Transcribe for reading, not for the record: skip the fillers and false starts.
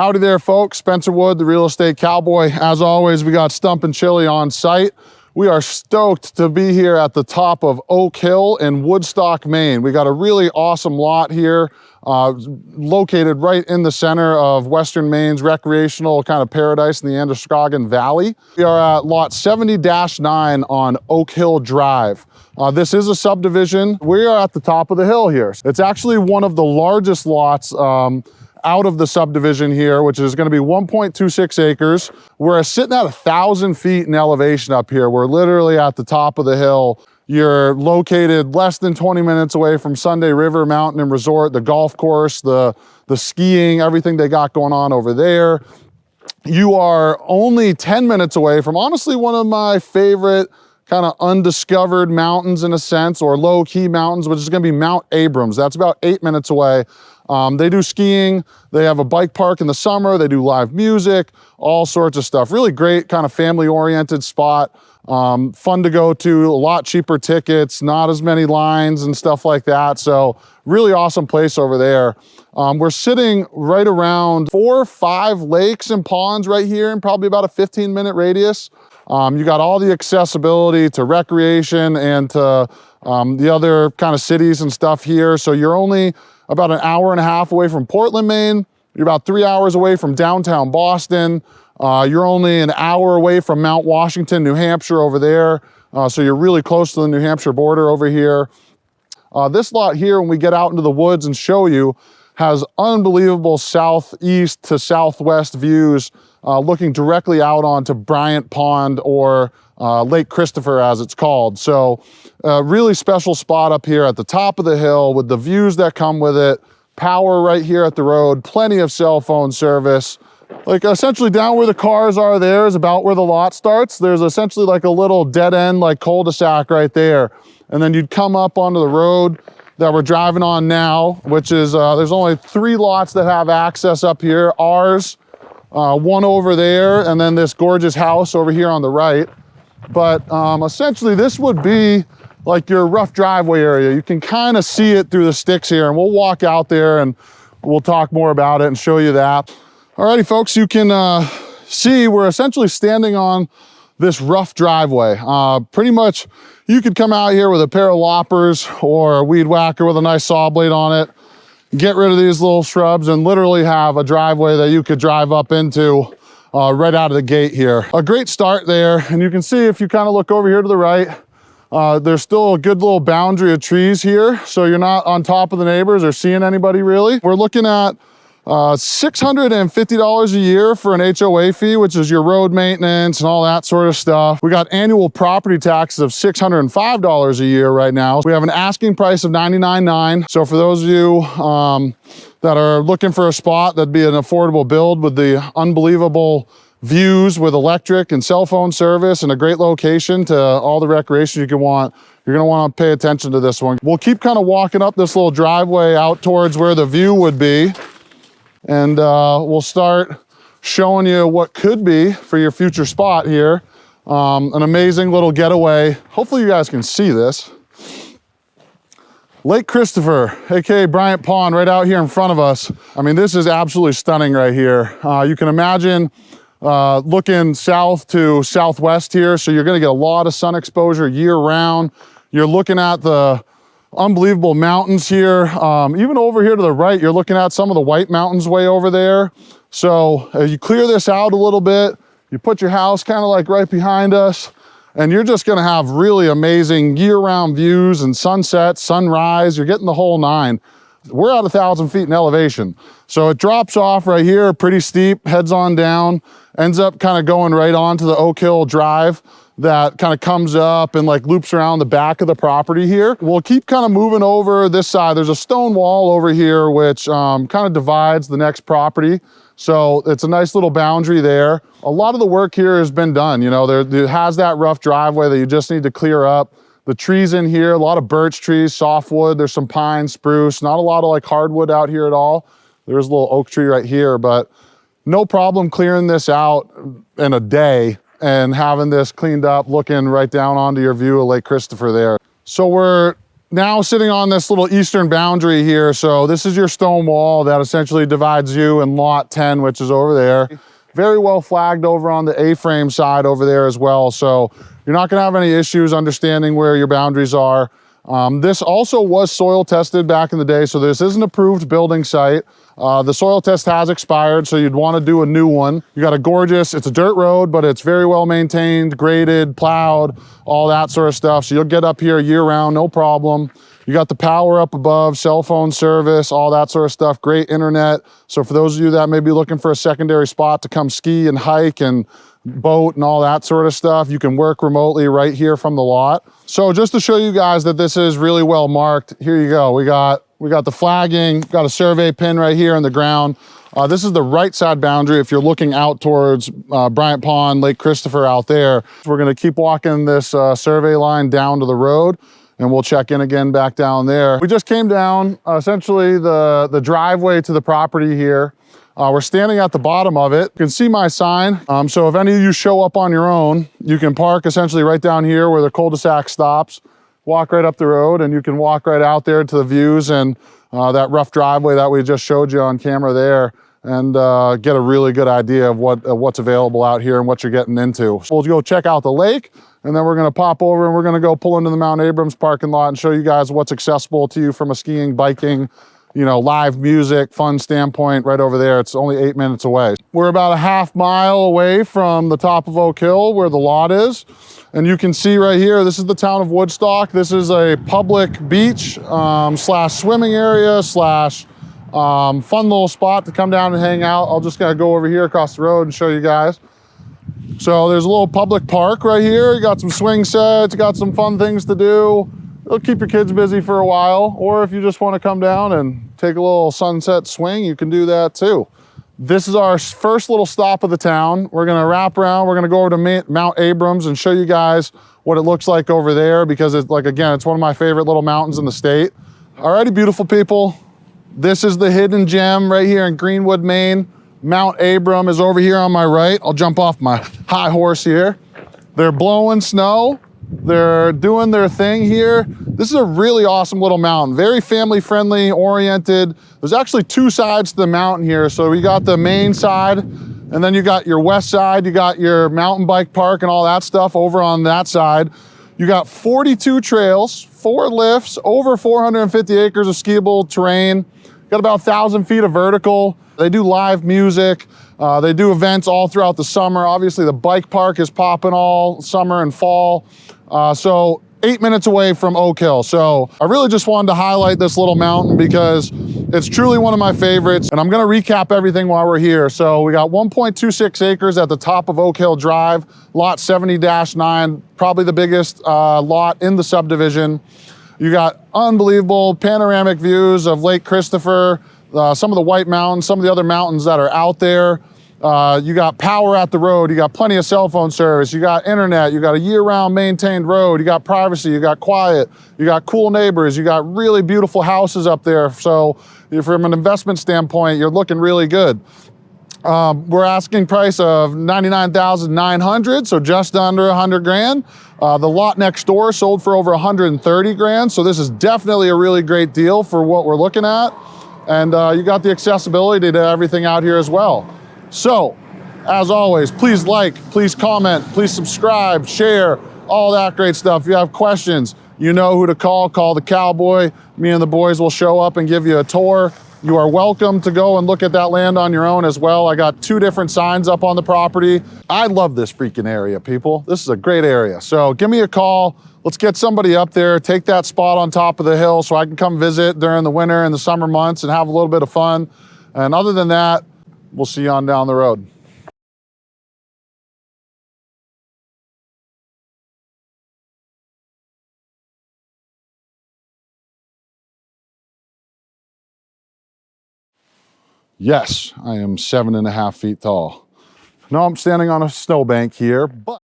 Howdy there, folks. Spencer Wood, the real estate cowboy. As always, we got Stump and Chili on site. We are stoked to be here at the top of Oak Hill in Woodstock, Maine. We got a really awesome lot here, located right in the center of Western Maine's recreational kind of paradise in the Androscoggin Valley. We are at lot 70-9 on Oak Hill Drive. This is a subdivision. We are at the top of the hill here. It's actually one of the largest lots out of the subdivision here, which is going to be 1.26 acres. We're sitting at 1,000 feet in elevation up here. We're literally at the top of the hill. You're located less than 20 minutes away from Sunday River Mountain and Resort, the golf course, the skiing, everything they got going on over there. You are only 10 minutes away from honestly one of my favorite kind of undiscovered mountains in a sense, or low-key mountains, which is going to be Mount Abrams. That's about 8 minutes away. They do skiing, they have a bike park in the summer, they do live music, all sorts of stuff. Really great kind of family-oriented spot. Fun to go to, a lot cheaper tickets, not as many lines and stuff like that. So really awesome place over there. We're sitting right around 4 or 5 lakes and ponds right here in probably about a 15-minute radius. You got all the accessibility to recreation and to the other kind of cities and stuff here. So you're only about an hour and a half away from Portland, Maine. You're about 3 hours away from downtown Boston. You're only an hour away from Mount Washington, New Hampshire over there. So you're really close to the New Hampshire border over here. This lot here, when we get out into the woods and show you, has unbelievable southeast to southwest views, looking directly out onto Bryant Pond, or Lake Christopher as it's called. So a really special spot up here at the top of the hill with the views that come with it, power right here at the road, plenty of cell phone service. Like essentially down where the cars are there is about where the lot starts. There's essentially like a little dead end, like cul-de-sac right there. And then you'd come up onto the road that we're driving on now, which is, there's only 3 lots that have access up here. Ours, one over there, and then this gorgeous house over here on the right. But essentially this would be like your rough driveway area. You can kind of see it through the sticks here, and we'll walk out there and we'll talk more about it and show you that. Alrighty folks, you can see we're essentially standing on this rough driveway. Pretty much you could come out here with a pair of loppers or a weed whacker with a nice saw blade on it, get rid of these little shrubs, and literally have a driveway that you could drive up into right out of the gate here. A great start there, and you can see if you kind of look over here to the right, there's still a good little boundary of trees here, so you're not on top of the neighbors or seeing anybody really. We're looking at $650 a year for an HOA fee, which is your road maintenance and all that sort of stuff. We got annual property taxes of $605 a year right now. We have an asking price of $99,900. So for those of you that are looking for a spot that'd be an affordable build with the unbelievable views with electric and cell phone service and a great location to all the recreation you can want, you're gonna wanna pay attention to this one. We'll keep kind of walking up this little driveway out towards where the view would be. And we'll start showing you what could be for your future spot here. An amazing little getaway. Hopefully you guys can see this. Lake Christopher, AKA Bryant Pond, right out here in front of us. I mean, this is absolutely stunning right here. You can imagine looking south to southwest here. So you're gonna get a lot of sun exposure year round. You're looking at the unbelievable mountains here. Even over here to the right, you're looking at some of the White Mountains way over there. So you clear this out a little bit, you put your house kind of like right behind us, and you're just gonna have really amazing year-round views and sunsets, sunrise, you're getting the whole 9. We're at 1,000 feet in elevation. So it drops off right here, pretty steep, heads on down, ends up kind of going right onto the Oak Hill Drive that kind of comes up and like loops around the back of the property here. We'll keep kind of moving over this side. There's a stone wall over here which kind of divides the next property. So it's a nice little boundary there. A lot of the work here has been done. You know, it has that rough driveway that you just need to clear up. The trees in here, a lot of birch trees, softwood. There's some pine, spruce, not a lot of like hardwood out here at all. There's a little oak tree right here, but no problem clearing this out in a day and having this cleaned up, looking right down onto your view of Lake Christopher there. So we're now sitting on this little eastern boundary here. So this is your stone wall that essentially divides you and lot 10, which is over there. Very well flagged over on the A-frame side over there as well. So you're not gonna have any issues understanding where your boundaries are. This also was soil tested back in the day, so this is an approved building site. The soil test has expired, so you'd want to do a new one. You got a gorgeous, it's a dirt road, but it's very well maintained, graded, plowed, all that sort of stuff. So you'll get up here year round, no problem. You got the power up above, cell phone service, all that sort of stuff, great internet. So for those of you that may be looking for a secondary spot to come ski and hike and boat and all that sort of stuff, you can work remotely right here from the lot. So just to show you guys that this is really well marked, here you go. We got the flagging, got a survey pin right here in the ground. This is the right side boundary if you're looking out towards Bryant Pond, Lake Christopher out there. We're gonna keep walking this survey line down to the road, and we'll check in again back down there. We just came down essentially the driveway to the property here. We're standing at the bottom of it. You can see my sign. So if any of you show up on your own, you can park essentially right down here where the cul-de-sac stops, walk right up the road, and you can walk right out there to the views and that rough driveway that we just showed you on camera there, and get a really good idea of what's available out here and what you're getting into. So we'll go check out the lake, and then we're gonna pop over and we're gonna go pull into the Mount Abrams parking lot and show you guys what's accessible to you from a skiing, biking, you know, live music, fun standpoint right over there. It's only 8 minutes away. We're about a half mile away from the top of Oak Hill where the lot is. And you can see right here, this is the town of Woodstock. This is a public beach slash swimming area slash fun little spot to come down and hang out. I'll just gotta go over here across the road and show you guys. So there's a little public park right here. You got some swing sets, you got some fun things to do. It'll keep your kids busy for a while, or if you just want to come down and take a little sunset swing, you can do that too. This is our first little stop of the town. We're gonna wrap around, we're gonna go over to Mount Abrams and show you guys what it looks like over there, because it's like, again, it's one of my favorite little mountains in the state. Alrighty, beautiful people. This is the hidden gem right here in Greenwood, Maine. Mount Abram is over here on my right. I'll jump off my high horse here. They're blowing snow. They're doing their thing here. This is a really awesome little mountain, very family friendly, oriented. There's actually two sides to the mountain here. So we got the main side, and then you got your west side, you got your mountain bike park and all that stuff over on that side. You got 42 trails, 4 lifts, over 450 acres of skiable terrain. Got about 1,000 feet of vertical. They do live music. They do events all throughout the summer. Obviously the bike park is popping all summer and fall. So 8 minutes away from Oak Hill. So I really just wanted to highlight this little mountain because it's truly one of my favorites. And I'm gonna recap everything while we're here. So we got 1.26 acres at the top of Oak Hill Drive, lot 70-9, probably the biggest lot in the subdivision. You got unbelievable panoramic views of Lake Christopher, some of the White Mountains, some of the other mountains that are out there. You got power at the road, you got plenty of cell phone service, you got internet, you got a year-round maintained road, you got privacy, you got quiet, you got cool neighbors, you got really beautiful houses up there. So from an investment standpoint, you're looking really good. We're asking price of $99,900, so just under 100 grand. The lot next door sold for over 130 grand, so this is definitely a really great deal for what we're looking at. And you got the accessibility to everything out here as well. So, as always, please like, please comment, please subscribe, share, all that great stuff. If you have questions, you know who to call the cowboy. Me and the boys will show up and give you a tour. You are welcome to go and look at that land on your own as well. I got 2 different signs up on the property. I love this freaking area, people. This is a great area. So give me a call. Let's get somebody up there, take that spot on top of the hill so I can come visit during the winter and the summer months and have a little bit of fun. And other than that, we'll see you on down the road. Yes, I am 7.5 feet tall. No, I'm standing on a snowbank here, but